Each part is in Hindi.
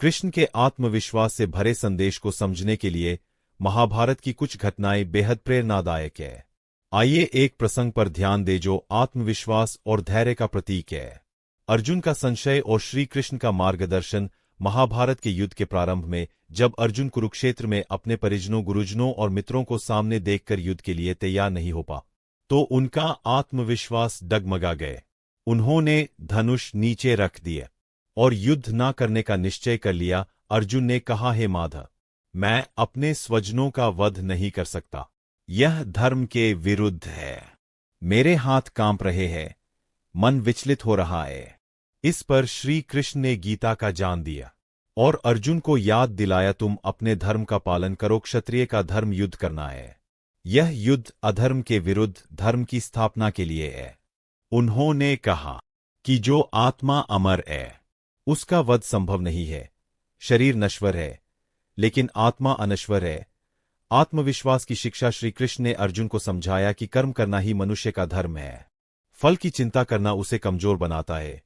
कृष्ण के आत्मविश्वास से भरे संदेश को समझने के लिए महाभारत की कुछ घटनाएं बेहद प्रेरणादायक है। आइए एक प्रसंग पर ध्यान दें जो आत्मविश्वास और धैर्य का प्रतीक है। अर्जुन का संशय और श्री कृष्ण का मार्गदर्शन। महाभारत के युद्ध के प्रारंभ में जब अर्जुन कुरुक्षेत्र में अपने परिजनों, गुरुजनों और मित्रों को सामने देखकर युद्ध के लिए तैयार नहीं हो पा, तो उनका आत्मविश्वास डगमगा गए। उन्होंने धनुष नीचे रख दिए और युद्ध न करने का निश्चय कर लिया। अर्जुन ने कहा, हे माधव, मैं अपने स्वजनों का वध नहीं कर सकता, यह धर्म के विरुद्ध है। मेरे हाथ कांप रहे हैं, मन विचलित हो रहा है। इस पर श्री कृष्ण ने गीता का ज्ञान दिया और अर्जुन को याद दिलाया, तुम अपने धर्म का पालन करो, क्षत्रिय का धर्म युद्ध करना है। यह युद्ध अधर्म के विरुद्ध धर्म की स्थापना के लिए है। उन्होंने कहा कि जो आत्मा अमर है उसका वध संभव नहीं है। शरीर नश्वर है लेकिन आत्मा अनश्वर है। आत्मविश्वास की शिक्षा श्री कृष्ण ने अर्जुन को समझाया कि कर्म करना ही मनुष्य का धर्म है। फल की चिंता करना उसे कमजोर बनाता है।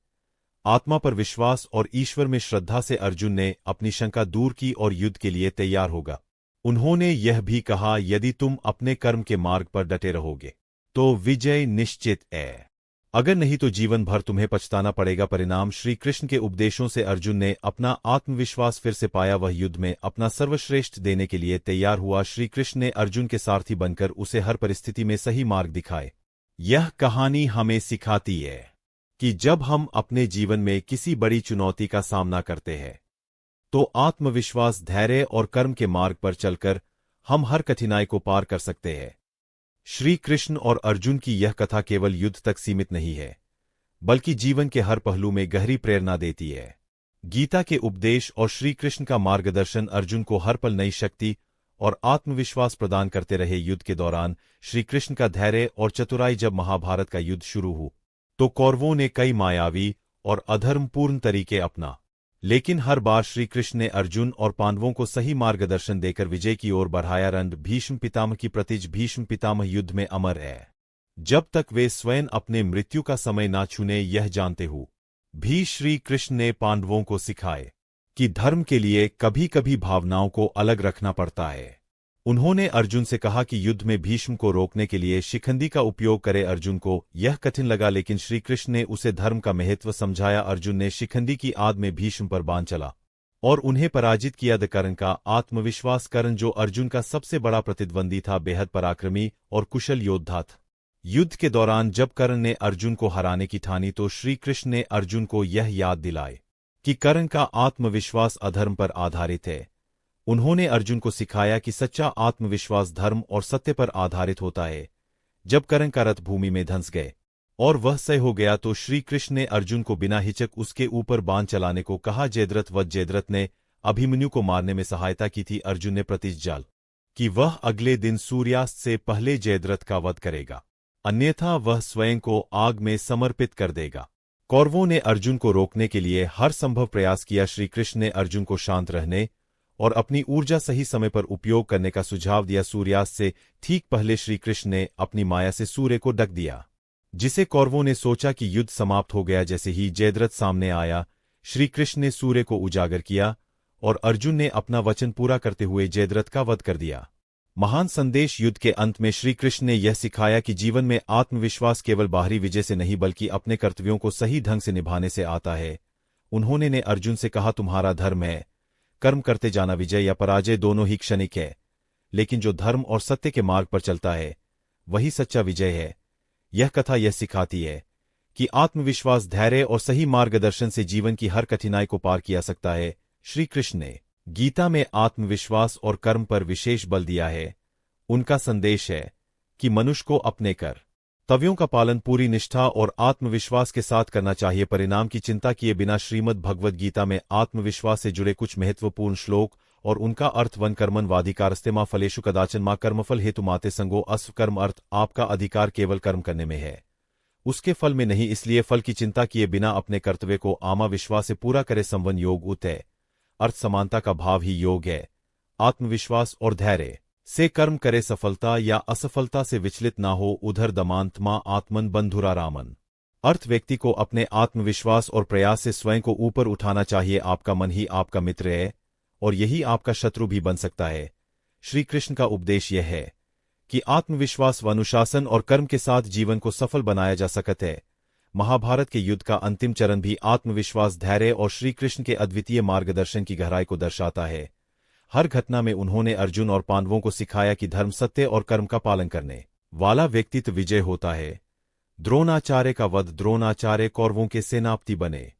आत्मा पर विश्वास और ईश्वर में श्रद्धा से अर्जुन ने अपनी शंका दूर की और युद्ध के लिए तैयार होगा। उन्होंने यह भी कहा, यदि तुम अपने कर्म के मार्ग पर डटे रहोगे तो विजय निश्चित है, अगर नहीं तो जीवन भर तुम्हें पछताना पड़ेगा। परिणाम श्री कृष्ण के उपदेशों से अर्जुन ने अपना आत्मविश्वास फिर से पाया। वह युद्ध में अपना सर्वश्रेष्ठ देने के लिए तैयार हुआ। श्री कृष्ण ने अर्जुन के सारथी बनकर उसे हर परिस्थिति में सही मार्ग दिखाए। यह कहानी हमें सिखाती है कि जब हम अपने जीवन में किसी बड़ी चुनौती का सामना करते हैं तो आत्मविश्वास, धैर्य और कर्म के मार्ग पर चलकर हम हर कठिनाई को पार कर सकते हैं। श्री कृष्ण और अर्जुन की यह कथा केवल युद्ध तक सीमित नहीं है, बल्कि जीवन के हर पहलू में गहरी प्रेरणा देती है। गीता के उपदेश और श्री कृष्ण का मार्गदर्शन अर्जुन को हर पल नई शक्ति और आत्मविश्वास प्रदान करते रहे। युद्ध के दौरान श्री कृष्ण का धैर्य और चतुराई। जब महाभारत का युद्ध शुरू हुआ तो कौरवों ने कई मायावी और अधर्मपूर्ण तरीके अपना, लेकिन हर बार श्री कृष्ण ने अर्जुन और पांडवों को सही मार्गदर्शन देकर विजय की ओर बढ़ाया। रण भीष्म पितामह की प्रतिज। भीष्म पितामह युद्ध में अमर है जब तक वे स्वयं अपने मृत्यु का समय ना छूने, यह जानते हुए भी श्री कृष्ण ने पांडवों को सिखाए कि धर्म के लिए कभी कभी भावनाओं को अलग रखना पड़ता है। उन्होंने अर्जुन से कहा कि युद्ध में भीष्म को रोकने के लिए शिखंडी का उपयोग करे। अर्जुन को यह कठिन लगा, लेकिन श्री कृष्ण ने उसे धर्म का महत्व समझाया। अर्जुन ने शिखंडी की आग में भीष्म पर बाण चला और उन्हें पराजित किया। कर्ण का आत्मविश्वास। कर्ण, जो अर्जुन का सबसे बड़ा प्रतिद्वंदी था, बेहद पराक्रमी और कुशल योद्धा था। युद्ध के दौरान जब कर्ण ने अर्जुन को हराने की ठानी तो श्री कृष्ण ने अर्जुन को यह याद दिलाए कि कर्ण का आत्मविश्वास अधर्म पर आधारित है। उन्होंने अर्जुन को सिखाया कि सच्चा आत्मविश्वास धर्म और सत्य पर आधारित होता है। जब कर्ण का रथ भूमि में धंस गए और वह सह हो गया तो श्री कृष्ण ने अर्जुन को बिना हिचक उसके ऊपर बाण चलाने को कहा। जयद्रथ वध। जयद्रथ ने अभिमन्यु को मारने में सहायता की थी। अर्जुन ने प्रतिज्ञा कि वह अगले दिन सूर्यास्त से पहले जयद्रथ का वध करेगा, अन्यथा वह स्वयं को आग में समर्पित कर देगा। कौरवों ने अर्जुन को रोकने के लिए हर संभव प्रयास किया। श्री कृष्ण ने अर्जुन को शांत रहने और अपनी ऊर्जा सही समय पर उपयोग करने का सुझाव दिया। सूर्यास्त से ठीक पहले श्री कृष्ण ने अपनी माया से सूर्य को ढक दिया, जिसे कौरवों ने सोचा कि युद्ध समाप्त हो गया। जैसे ही जयद्रथ सामने आया, श्री कृष्ण ने सूर्य को उजागर किया और अर्जुन ने अपना वचन पूरा करते हुए जयद्रथ का वध कर दिया। महान संदेश। युद्ध के अंत में श्री कृष्ण ने यह सिखाया कि जीवन में आत्मविश्वास केवल बाहरी विजय से नहीं बल्कि अपने कर्तव्यों को सही ढंग से निभाने से आता है। उन्होंने ने अर्जुन से कहा, तुम्हारा धर्म है, कर्म करते जाना, विजय या पराजय दोनों ही क्षणिक है, लेकिन जो धर्म और सत्य के मार्ग पर चलता है वही सच्चा विजय है। यह कथा यह सिखाती है कि आत्मविश्वास, धैर्य और सही मार्गदर्शन से जीवन की हर कठिनाई को पार किया सकता है। श्री कृष्ण ने गीता में आत्मविश्वास और कर्म पर विशेष बल दिया है। उनका संदेश है कि मनुष्य को अपने कर्तव्यों का पालन पूरी निष्ठा और आत्मविश्वास के साथ करना चाहिए, परिणाम की चिंता किए बिना। श्रीमद् भगवद गीता में आत्मविश्वास से जुड़े कुछ महत्वपूर्ण श्लोक और उनका अर्थ। वन कर्मन वाधिकारस्ते मां फलेषु कदाचन मां कर्मफल हेतु माते संगो अस्व। कर्म अर्थ आपका अधिकार केवल कर्म करने में है, उसके फल में नहीं, इसलिए फल की चिंता किए बिना अपने कर्तव्य को आमा विश्वास से पूरा करे। संवन योग उत है, अर्थ समानता का भाव ही योग है। आत्मविश्वास और धैर्य से कर्म करे, सफलता या असफलता से विचलित ना हो। उधर दमांतमा आत्मन बंधुरा रामन। अर्थ व्यक्ति को अपने आत्मविश्वास और प्रयास से स्वयं को ऊपर उठाना चाहिए। आपका मन ही आपका मित्र है और यही आपका शत्रु भी बन सकता है। श्री कृष्ण का उपदेश यह है कि आत्मविश्वास व अनुशासन और कर्म के साथ जीवन को सफल बनाया जा सकता है। महाभारत के युद्ध का अंतिम चरण भी आत्मविश्वास, धैर्य और श्री कृष्ण के अद्वितीय मार्गदर्शन की गहराई को दर्शाता है। हर घटना में उन्होंने अर्जुन और पांडवों को सिखाया कि धर्म, सत्य और कर्म का पालन करने वाला व्यक्तित्व विजय होता है। द्रोणाचार्य का वध। द्रोणाचार्य कौरवों के सेनापति बने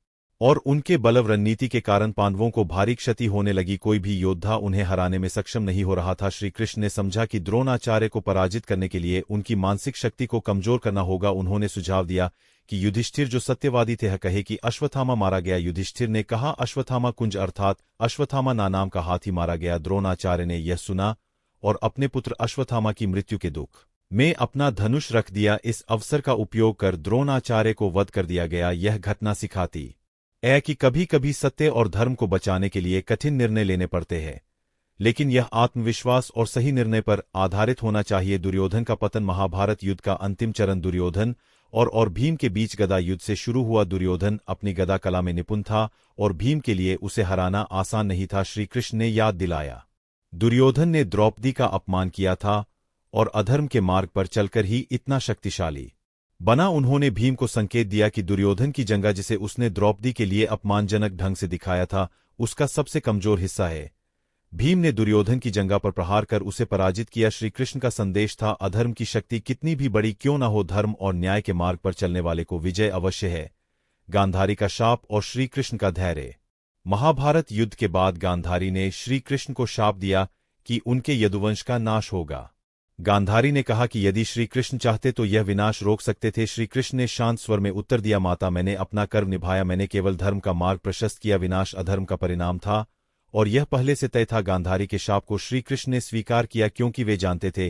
और उनके बलव रणनीति के कारण पांडवों को भारी क्षति होने लगी। कोई भी योद्धा उन्हें हराने में सक्षम नहीं हो रहा था। श्री कृष्ण ने समझा कि द्रोणाचार्य को पराजित करने के लिए उनकी मानसिक शक्ति को कमजोर करना होगा। उन्होंने सुझाव दिया कि युधिष्ठिर जो सत्यवादी थे कहे कि अश्वत्थामा मारा गया। युधिष्ठिर ने कहा अश्वत्थामा कुंज अर्थात अश्वत्थामा नाम का हाथी मारा गया। द्रोणाचार्य ने यह सुना और अपने पुत्र अश्वत्थामा की मृत्यु के दुख में अपना धनुष रख दिया। इस अवसर का उपयोग कर द्रोणाचार्य को वध कर दिया गया। यह घटना सिखाती है कि कभी कभी सत्य और धर्म को बचाने के लिए कठिन निर्णय लेने पड़ते हैं, लेकिन यह आत्मविश्वास और सही निर्णय पर आधारित होना चाहिए। दुर्योधन का पतन। महाभारत युद्ध का अंतिम चरण दुर्योधन और भीम के बीच गदा युद्ध से शुरू हुआ। दुर्योधन अपनी गदा कला में निपुण था और भीम के लिए उसे हराना आसान नहीं था। श्री कृष्ण ने याद दिलाया दुर्योधन ने द्रौपदी का अपमान किया था और अधर्म के मार्ग पर चलकर ही इतना शक्तिशाली बना। उन्होंने भीम को संकेत दिया कि दुर्योधन की जंगा जिसे उसने द्रौपदी के लिए अपमानजनक ढंग से दिखाया था उसका सबसे कमजोर हिस्सा है। भीम ने दुर्योधन की जंगा पर प्रहार कर उसे पराजित किया। श्री कृष्ण का संदेश था अधर्म की शक्ति कितनी भी बड़ी क्यों न हो, धर्म और न्याय के मार्ग पर चलने वाले को विजय अवश्य है। गांधारी का शाप और श्री कृष्ण का धैर्य। महाभारत युद्ध के बाद गांधारी ने श्री कृष्ण को शाप दिया कि उनके यदुवंश का नाश होगा। गांधारी ने कहा कि यदि श्री कृष्ण चाहते तो यह विनाश रोक सकते थे। श्री कृष्ण ने शांत स्वर में उत्तर दिया माता, मैंने अपना कर्म निभाया, मैंने केवल धर्म का मार्ग प्रशस्त किया। विनाश अधर्म का परिणाम था और यह पहले से तय था। गांधारी के शाप को श्री कृष्ण ने स्वीकार किया क्योंकि वे जानते थे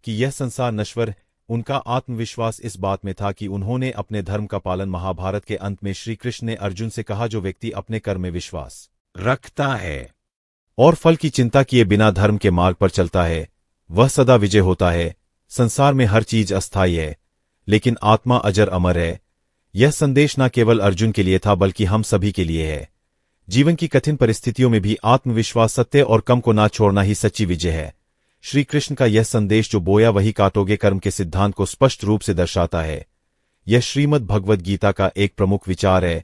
कि यह संसार नश्वर। उनका आत्मविश्वास इस बात में था कि उन्होंने अपने धर्म का पालन। महाभारत के अंत में श्री कृष्ण ने अर्जुन से कहा जो व्यक्ति अपने कर्म में विश्वास रखता है और फल की चिंता किए बिना धर्म के मार्ग पर चलता है वह सदा विजय होता है। संसार में हर चीज अस्थायी है लेकिन आत्मा अजर अमर है। यह संदेश न केवल अर्जुन के लिए था बल्कि हम सभी के लिए है। जीवन की कठिन परिस्थितियों में भी आत्मविश्वास, सत्य और कर्म को ना छोड़ना ही सच्ची विजय है। श्री कृष्ण का यह संदेश जो बोया वही काटोगे कर्म के सिद्धांत को स्पष्ट रूप से दर्शाता है। यह श्रीमद् भगवद गीता का एक प्रमुख विचार है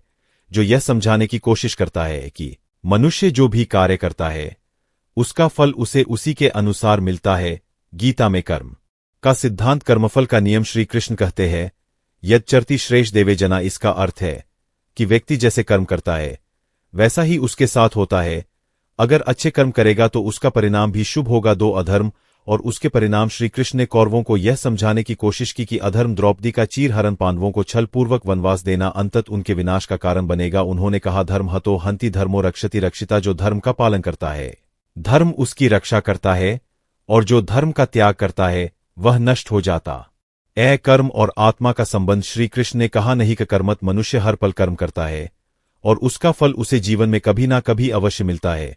जो यह समझाने की कोशिश करता है कि मनुष्य जो भी कार्य करता है उसका फल उसे उसी के अनुसार मिलता है। गीता में कर्म का सिद्धांत, कर्मफल का नियम। श्री कृष्ण कहते हैं यच्चरति श्रेष्ठ देवे जना। इसका अर्थ है कि व्यक्ति जैसे कर्म करता है वैसा ही उसके साथ होता है। अगर अच्छे कर्म करेगा तो उसका परिणाम भी शुभ होगा। दो अधर्म और उसके परिणाम। श्री कृष्ण ने कौरवों को यह समझाने की कोशिश की कि अधर्म द्रौपदी का चीरहरण, पांडवों को छलपूर्वक वनवास देना अंतत उनके विनाश का कारण बनेगा। उन्होंने कहा धर्म हतो हंति धर्मो रक्षति रक्षिता। जो धर्म का पालन करता है धर्म उसकी रक्षा करता है और जो धर्म का त्याग करता है वह नष्ट हो जाता। कर्म और आत्मा का संबंध। श्री कृष्ण ने कहा नहीं कि कर्मत। मनुष्य हर पल कर्म करता है और उसका फल उसे जीवन में कभी ना कभी अवश्य मिलता है।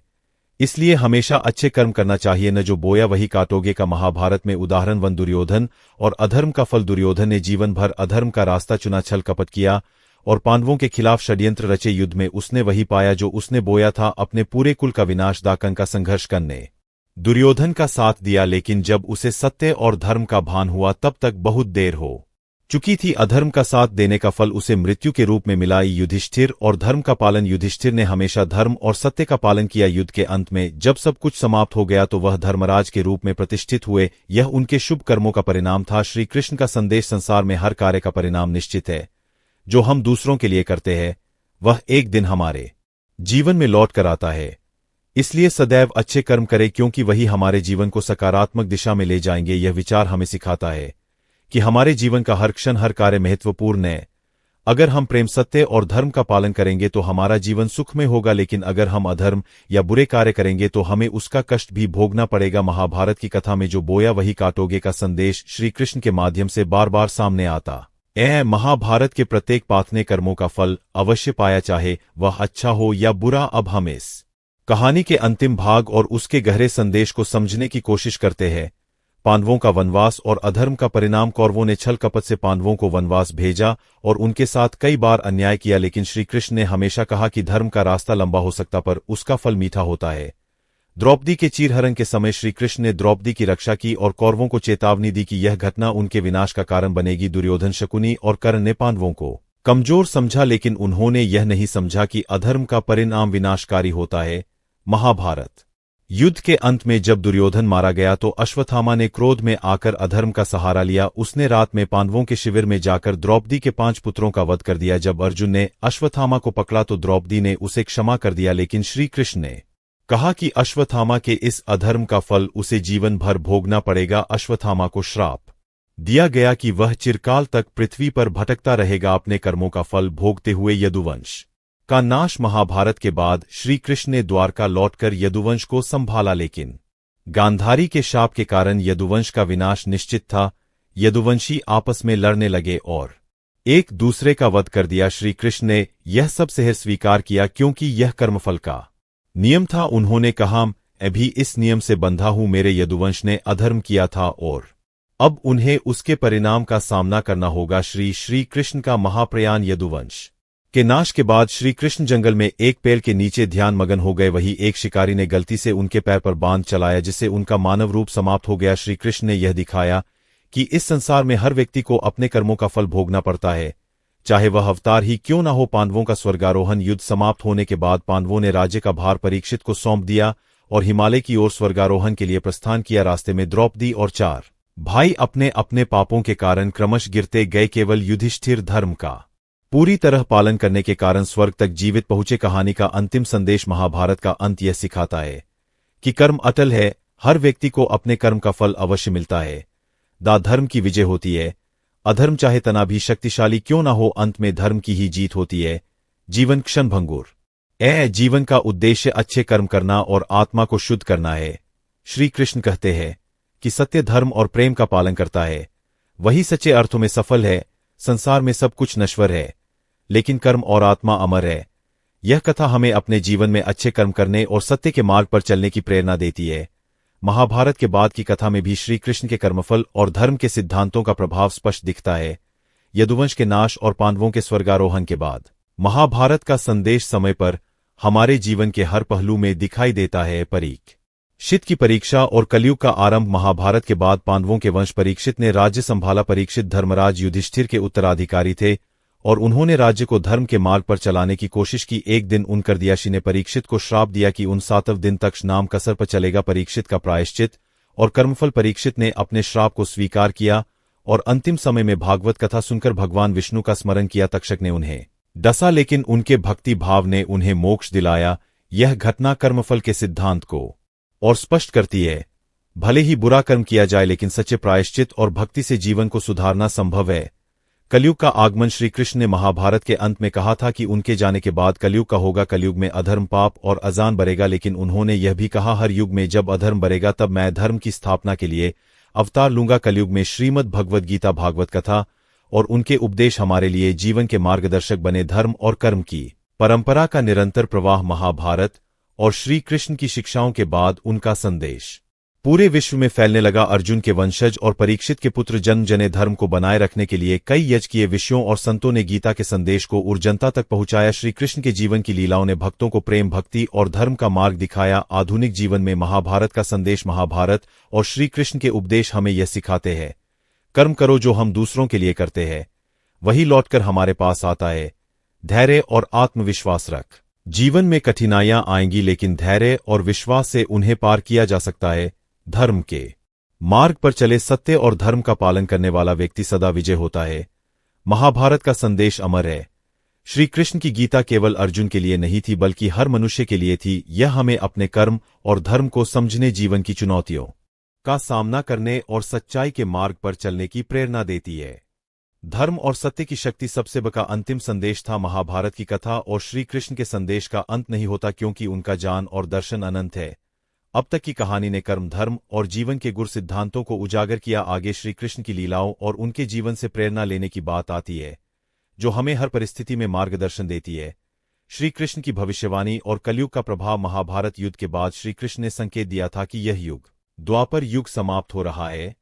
इसलिए हमेशा अच्छे कर्म करना चाहिए। न जो बोया वही काटोगे का महाभारत में उदाहरण वन दुर्योधन और अधर्म का फल। दुर्योधन ने जीवन भर अधर्म का रास्ता चुना, छल कपट किया और पांडवों के खिलाफ षड्यंत्र रचे। युद्ध में उसने वही पाया जो उसने बोया था, अपने पूरे कुल का विनाश। दाकन का संघर्ष करने दुर्योधन का साथ दिया लेकिन जब उसे सत्य और धर्म का भान हुआ तब तक बहुत देर हो चुकी थी। अधर्म का साथ देने का फल उसे मृत्यु के रूप में मिला। युधिष्ठिर और धर्म का पालन। युधिष्ठिर ने हमेशा धर्म और सत्य का पालन किया। युद्ध के अंत में जब सब कुछ समाप्त हो गया तो वह धर्मराज के रूप में प्रतिष्ठित हुए। यह उनके शुभ कर्मों का परिणाम था। श्री कृष्ण का संदेश संसार में हर कार्य का परिणाम निश्चित है। जो हम दूसरों के लिए करते हैं वह एक दिन हमारे जीवन में लौट कर आता है। इसलिए सदैव अच्छे कर्म करें क्योंकि वही हमारे जीवन को सकारात्मक दिशा में ले जाएंगे। यह विचार हमें सिखाता है कि हमारे जीवन का हर क्षण, हर कार्य महत्वपूर्ण है। अगर हम प्रेम, सत्य और धर्म का पालन करेंगे तो हमारा जीवन सुखमय होगा, लेकिन अगर हम अधर्म या बुरे कार्य करेंगे तो हमें उसका कष्ट भी भोगना पड़ेगा। महाभारत की कथा में जो बोया वही काटोगे का संदेश श्री कृष्ण के माध्यम से बार बार सामने आता है। महाभारत के प्रत्येक पात्र ने कर्मों का फल अवश्य पाया, चाहे वह अच्छा हो या बुरा। अब हम इस कहानी के अंतिम भाग और उसके गहरे संदेश को समझने की कोशिश करते हैं। पांडवों का वनवास और अधर्म का परिणाम। कौरवों ने छल कपट से पांडवों को वनवास भेजा और उनके साथ कई बार अन्याय किया, लेकिन श्री कृष्ण ने हमेशा कहा कि धर्म का रास्ता लंबा हो सकता पर उसका फल मीठा होता है। द्रौपदी के चीरहरण के समय श्री कृष्ण ने द्रौपदी की रक्षा की और कौरवों को चेतावनी दी कि यह घटना उनके विनाश का कारण बनेगी। दुर्योधन, शकुनी और कर्ण ने पांडवों को कमजोर समझा, लेकिन उन्होंने यह नहीं समझा कि अधर्म का परिणाम विनाशकारी होता है। महाभारत युद्ध के अंत में जब दुर्योधन मारा गया तो अश्वत्थामा ने क्रोध में आकर अधर्म का सहारा लिया। उसने रात में पांडवों के शिविर में जाकर द्रौपदी के 5 पुत्रों का वध कर दिया। जब अर्जुन ने अश्वत्थामा को पकड़ा तो द्रौपदी ने उसे क्षमा कर दिया, लेकिन श्री कृष्ण ने कहा कि अश्वत्थामा के इस अधर्म का फल उसे जीवन भर भोगना पड़ेगा। अश्वत्थामा को श्राप दिया गया कि वह चिरकाल तक पृथ्वी पर भटकता रहेगा, अपने कर्मों का फल भोगते हुए। यदुवंश का नाश महाभारत के बाद श्री कृष्ण ने द्वारका लौटकर यदुवंश को संभाला, लेकिन गांधारी के शाप के कारण यदुवंश का विनाश निश्चित था। यदुवंशी आपस में लड़ने लगे और एक दूसरे का वध कर दिया। श्री कृष्ण ने यह सब सहर्ष स्वीकार किया क्योंकि यह कर्मफल का नियम था। उन्होंने कहा, मैं भी इस नियम से बंधा हूं। मेरे यदुवंश ने अधर्म किया था और अब उन्हें उसके परिणाम का सामना करना होगा। श्री कृष्ण का महाप्रयाण यदुवंश के नाश के बाद श्री कृष्ण जंगल में एक पेड़ के नीचे ध्यान मगन हो गए। वही एक शिकारी ने गलती से उनके पैर पर बांध चलाया, जिससे उनका मानव रूप समाप्त हो गया। श्री कृष्ण ने यह दिखाया कि इस संसार में हर व्यक्ति को अपने कर्मों का फल भोगना पड़ता है, चाहे वह अवतार ही क्यों न हो। पांडवों का स्वर्गारोहण युद्ध समाप्त होने के बाद पांडवों ने राज्य का भार परीक्षित को सौंप दिया और हिमालय की ओर स्वर्गारोहण के लिए प्रस्थान किया। रास्ते में द्रौपदी और 4 भाई अपने अपने पापों के कारण क्रमश गिरते गए। केवल युधिष्ठिर धर्म का पूरी तरह पालन करने के कारण स्वर्ग तक जीवित पहुंचे। कहानी का अंतिम संदेश महाभारत का अंत यह सिखाता है कि कर्म अटल है, हर व्यक्ति को अपने कर्म का फल अवश्य मिलता है। धर्म की विजय होती है। अधर्म चाहे तना भी शक्तिशाली क्यों न हो, अंत में धर्म की ही जीत होती है। जीवन क्षणभंगुर जीवन का उद्देश्य अच्छे कर्म करना और आत्मा को शुद्ध करना है। श्री कृष्ण कहते हैं कि सत्य, धर्म और प्रेम का पालन करता है वही सच्चे अर्थों में सफल है। संसार में सब कुछ नश्वर है, लेकिन कर्म और आत्मा अमर है। यह कथा हमें अपने जीवन में अच्छे कर्म करने और सत्य के मार्ग पर चलने की प्रेरणा देती है। महाभारत के बाद की कथा में भी श्री कृष्ण के कर्मफल और धर्म के सिद्धांतों का प्रभाव स्पष्ट दिखता है। यदुवंश के नाश और पांडवों के स्वर्गारोहण के बाद महाभारत का संदेश समय पर हमारे जीवन के हर पहलू में दिखाई देता है। परीक्षित की परीक्षा और कलयुग का आरंभ। महाभारत के बाद पांडवों के वंश परीक्षित ने राज्य संभाला। परीक्षित धर्मराज युधिष्ठिर के उत्तराधिकारी थे और उन्होंने राज्य को धर्म के मार्ग पर चलाने की कोशिश की। एक दिन उन करदियाशी ने परीक्षित को श्राप दिया कि उन 7 दिन तक नाम कसर पर चलेगा। परीक्षित का प्रायश्चित और कर्मफल। परीक्षित ने अपने श्राप को स्वीकार किया और अंतिम समय में भागवत कथा सुनकर भगवान विष्णु का स्मरण किया। तक्षक ने उन्हें डसा, लेकिन उनके भक्ति भाव ने उन्हें मोक्ष दिलाया। यह घटना कर्मफल के सिद्धांत को और स्पष्ट करती है। भले ही बुरा कर्म किया जाए, लेकिन सच्चे प्रायश्चित और भक्ति से जीवन को सुधारना संभव है। कलयुग का आगमन। श्री कृष्ण ने महाभारत के अंत में कहा था कि उनके जाने के बाद कलयुग का होगा। कलयुग में अधर्म, पाप और अजान बढ़ेगा, लेकिन उन्होंने यह भी कहा, हर युग में जब अधर्म बढ़ेगा तब मैं धर्म की स्थापना के लिए अवतार लूंगा। कलयुग में श्रीमद् भगवद गीता, भागवत कथा और उनके उपदेश हमारे लिए जीवन के मार्गदर्शक बने। धर्म और कर्म की परंपरा का निरंतर प्रवाह। महाभारत और श्री कृष्ण की शिक्षाओं के बाद उनका संदेश पूरे विश्व में फैलने लगा। अर्जुन के वंशज और परीक्षित के पुत्र जन्म जने धर्म को बनाए रखने के लिए कई यजकीय विषयों और संतों ने गीता के संदेश को जनता तक पहुंचाया। श्री कृष्ण के जीवन की लीलाओं ने भक्तों को प्रेम, भक्ति और धर्म का मार्ग दिखाया। आधुनिक जीवन में महाभारत का संदेश। महाभारत और श्री कृष्ण के उपदेश हमें यह सिखाते हैं, कर्म करो जो हम दूसरों के लिए करते हैं, वही लौटकर हमारे पास आता है। धैर्य और आत्मविश्वास रख। जीवन में कठिनाइयां आएंगी, लेकिन धैर्य और विश्वास से उन्हें पार किया जा सकता है। धर्म के मार्ग पर चले, सत्य और धर्म का पालन करने वाला व्यक्ति सदा विजय होता है। महाभारत का संदेश अमर है। श्री कृष्ण की गीता केवल अर्जुन के लिए नहीं थी, बल्कि हर मनुष्य के लिए थी। यह हमें अपने कर्म और धर्म को समझने, जीवन की चुनौतियों का सामना करने और सच्चाई के मार्ग पर चलने की प्रेरणा देती है। धर्म और सत्य की शक्ति सबसे बड़ा अंतिम संदेश था। महाभारत की कथा और श्री कृष्ण के संदेश का अंत नहीं होता, क्योंकि उनका ज्ञान और दर्शन अनंत है। अब तक की कहानी ने कर्म, धर्म और जीवन के गुर सिद्धांतों को उजागर किया। आगे श्री कृष्ण की लीलाओं और उनके जीवन से प्रेरणा लेने की बात आती है, जो हमें हर परिस्थिति में मार्गदर्शन देती है। श्री कृष्ण की भविष्यवाणी और कलयुग का प्रभाव। महाभारत युद्ध के बाद श्री कृष्ण ने संकेत दिया था कि यह युग द्वापर युग समाप्त हो रहा है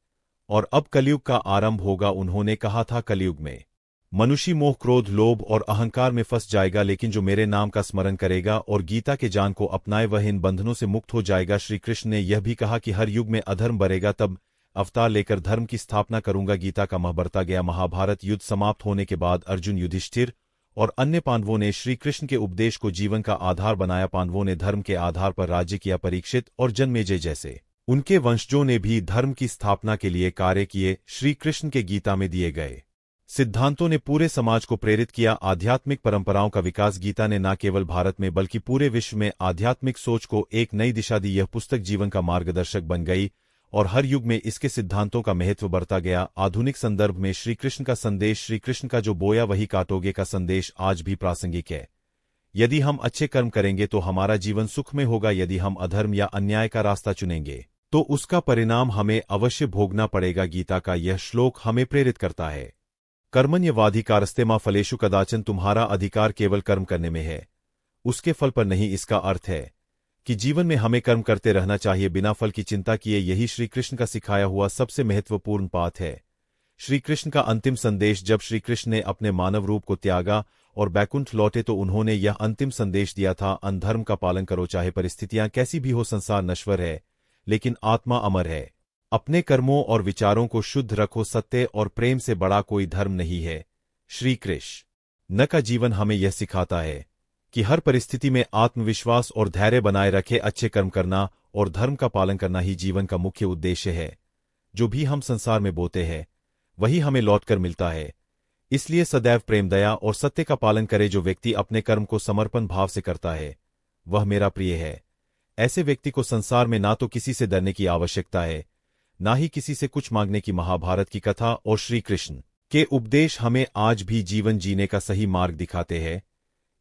और अब कलयुग का आरंभ होगा। उन्होंने कहा था कलयुग में मनुष्य मोह क्रोध लोभ और अहंकार में फंस जाएगा, लेकिन जो मेरे नाम का स्मरण करेगा और गीता के ज्ञान को अपनाए वह इन बंधनों से मुक्त हो जाएगा। श्री कृष्ण ने यह भी कहा कि हर युग में अधर्म बढ़ेगा, तब अवतार लेकर धर्म की स्थापना करूंगा। गीता का मह बढ़ता गया। महाभारत युद्ध समाप्त होने के बाद अर्जुन, युधिष्ठिर और अन्य पांडवों ने श्री कृष्ण के उपदेश को जीवन का आधार बनाया। पांडवों ने धर्म के आधार पर राज्य किया। परीक्षित और जन्मेजय जैसे उनके वंशजों ने भी धर्म की स्थापना के लिए कार्य किए। श्री कृष्ण के गीता में दिए गए सिद्धांतों ने पूरे समाज को प्रेरित किया। आध्यात्मिक परंपराओं का विकास। गीता ने न केवल भारत में बल्कि पूरे विश्व में आध्यात्मिक सोच को एक नई दिशा दी। यह पुस्तक जीवन का मार्गदर्शक बन गई और हर युग में इसके सिद्धांतों का महत्व बढ़ता गया। आधुनिक संदर्भ में श्री कृष्ण का संदेश, श्री कृष्ण का जो बोया वही काटोगे का संदेश आज भी प्रासंगिक है। यदि हम अच्छे कर्म करेंगे तो हमारा जीवन सुखमय होगा। यदि हम अधर्म या अन्याय का रास्ता चुनेंगे तो उसका परिणाम हमें अवश्य भोगना पड़ेगा। गीता का यह श्लोक हमें प्रेरित करता है, कर्मण्यवाधिकारस्ते मा फलेषु कदाचन। तुम्हारा अधिकार केवल कर्म करने में है, उसके फल पर नहीं। इसका अर्थ है कि जीवन में हमें कर्म करते रहना चाहिए बिना फल की चिंता किए। यही श्री कृष्ण का सिखाया हुआ सबसे महत्वपूर्ण बात है। श्री कृष्ण का अंतिम संदेश। जब श्री कृष्ण ने अपने मानव रूप को त्यागा और बैकुंठ लौटे तो उन्होंने यह अंतिम संदेश दिया था, अधर्म का पालन करो, चाहे परिस्थितियां कैसी भी हो। संसार नश्वर है लेकिन आत्मा अमर है। अपने कर्मों और विचारों को शुद्ध रखो। सत्य और प्रेम से बड़ा कोई धर्म नहीं है। श्री कृष्ण का जीवन हमें यह सिखाता है कि हर परिस्थिति में आत्मविश्वास और धैर्य बनाए रखे। अच्छे कर्म करना और धर्म का पालन करना ही जीवन का मुख्य उद्देश्य है। जो भी हम संसार में बोते हैं वही हमें लौटकर मिलता है। इसलिए सदैव प्रेम, दया और सत्य का पालन करे। जो व्यक्ति अपने कर्म को समर्पण भाव से करता है वह मेरा प्रिय है। ऐसे व्यक्ति को संसार में ना तो किसी से डरने की आवश्यकता है, ना ही किसी से कुछ मांगने की। महाभारत की कथा और श्री कृष्ण के उपदेश हमें आज भी जीवन जीने का सही मार्ग दिखाते हैं।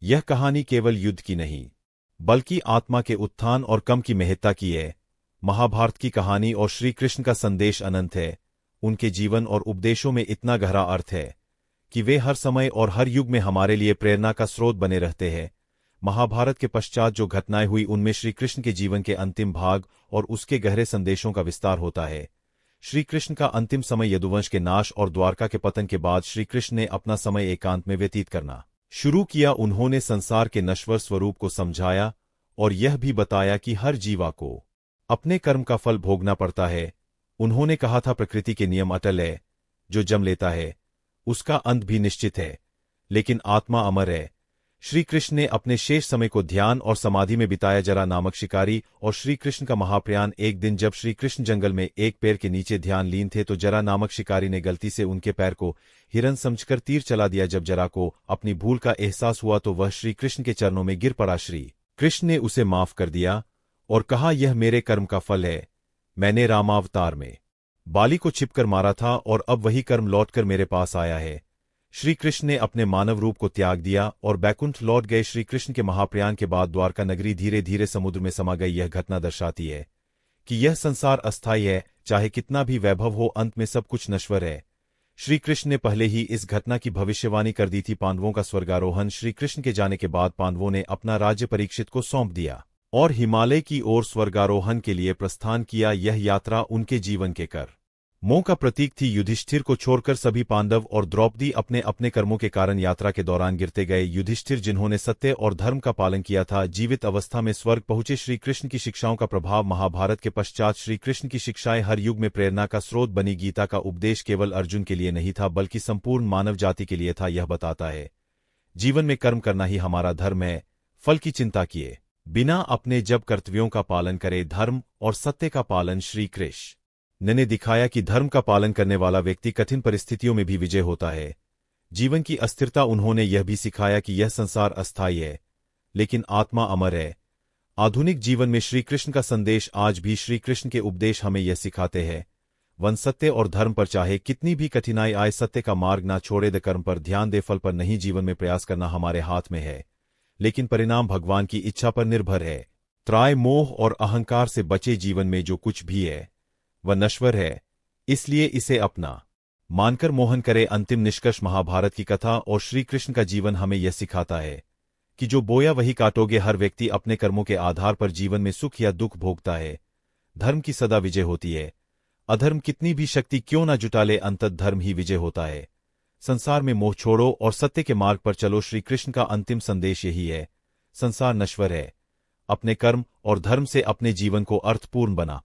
यह कहानी केवल युद्ध की नहीं बल्कि आत्मा के उत्थान और कम की महत्ता की है। महाभारत की कहानी और श्री कृष्ण का संदेश अनंत है। उनके जीवन और उपदेशों में इतना गहरा अर्थ है कि वे हर समय और हर युग में हमारे लिए प्रेरणा का स्रोत बने रहते हैं। महाभारत के पश्चात जो घटनाएं हुई उनमें श्री कृष्ण के जीवन के अंतिम भाग और उसके गहरे संदेशों का विस्तार होता है। श्री कृष्ण का अंतिम समय यदुवंश के नाश और द्वारका के पतन के बाद श्री कृष्ण ने अपना समय एकांत में व्यतीत करना शुरू किया। उन्होंने संसार के नश्वर स्वरूप को समझाया और यह भी बताया कि हर जीवा को अपने कर्म का फल भोगना पड़ता है। उन्होंने कहा था प्रकृति के नियम अटल है, जो जम लेता है उसका अंत भी निश्चित है, लेकिन आत्मा अमर है। श्री कृष्ण ने अपने शेष समय को ध्यान और समाधि में बिताया। जरा नामक शिकारी और श्री कृष्ण का महाप्रयाण। एक दिन जब श्री कृष्ण जंगल में एक पेड़ के नीचे ध्यान लीन थे तो जरा नामक शिकारी ने गलती से उनके पैर को हिरन समझकर तीर चला दिया। जब जरा को अपनी भूल का एहसास हुआ तो वह श्री कृष्ण के चरणों में गिर पड़ा। श्री कृष्ण ने उसे माफ कर दिया और कहा, यह मेरे कर्म का फल है। मैंने रामावतार में बाली को छिपकर मारा था और अब वही कर्म लौटकर मेरे पास आया है। श्री कृष्ण ने अपने मानव रूप को त्याग दिया और बैकुंठ लौट गए। श्री कृष्ण के महाप्रयाण के बाद द्वारका नगरी धीरे धीरे समुद्र में समा गई। यह घटना दर्शाती है कि यह संसार अस्थायी है, चाहे कितना भी वैभव हो, अंत में सब कुछ नश्वर है। श्री कृष्ण ने पहले ही इस घटना की भविष्यवाणी कर दी थी। पांडवों का स्वर्गारोहण। श्री कृष्ण के जाने के बाद पांडवों ने अपना राज्य परीक्षित को सौंप दिया और हिमालय की ओर स्वर्गारोहण के लिए प्रस्थान किया। यह यात्रा उनके जीवन के कर मोह का प्रतीक थी। युधिष्ठिर को छोड़कर सभी पांडव और द्रौपदी अपने अपने कर्मों के कारण यात्रा के दौरान गिरते गए। युधिष्ठिर जिन्होंने सत्य और धर्म का पालन किया था, जीवित अवस्था में स्वर्ग पहुंचे। श्री कृष्ण की शिक्षाओं का प्रभाव। महाभारत के पश्चात श्री कृष्ण की शिक्षाएं हर युग में प्रेरणा का स्रोत बनी। गीता का उपदेश केवल अर्जुन के लिए नहीं था बल्कि संपूर्ण मानव जाति के लिए था। यह बताता है जीवन में कर्म करना ही हमारा धर्म है, फल की चिंता किए बिना अपने जब कर्तव्यों का पालन करे। धर्म और सत्य का पालन। श्री कृष्ण ने दिखाया कि धर्म का पालन करने वाला व्यक्ति कठिन परिस्थितियों में भी विजय होता है। जीवन की अस्थिरता। उन्होंने यह भी सिखाया कि यह संसार अस्थायी है लेकिन आत्मा अमर है। आधुनिक जीवन में श्री कृष्ण का संदेश आज भी। श्री कृष्ण के उपदेश हमें यह सिखाते हैं, वन सत्य और धर्म पर चाहे कितनी भी कठिनाई आए, सत्य का मार्ग ना छोड़े। द कर्म पर ध्यान दे, फल पर नहीं। जीवन में प्रयास करना हमारे हाथ में है लेकिन परिणाम भगवान की इच्छा पर निर्भर है। त्राय, मोह और अहंकार से बचे। जीवन में जो कुछ भी है वह नश्वर है, इसलिए इसे अपना मानकर मोहन करे। अंतिम निष्कर्ष। महाभारत की कथा और श्री कृष्ण का जीवन हमें यह सिखाता है कि जो बोया वही काटोगे। हर व्यक्ति अपने कर्मों के आधार पर जीवन में सुख या दुख भोगता है। धर्म की सदा विजय होती है। अधर्म कितनी भी शक्ति क्यों न जुटा ले, अंततः धर्म ही विजय होता है। संसार में मोह छोड़ो और सत्य के मार्ग पर चलो। श्री कृष्ण का अंतिम संदेश यही है। संसार नश्वर है। अपने कर्म और धर्म से अपने जीवन को अर्थपूर्ण बना।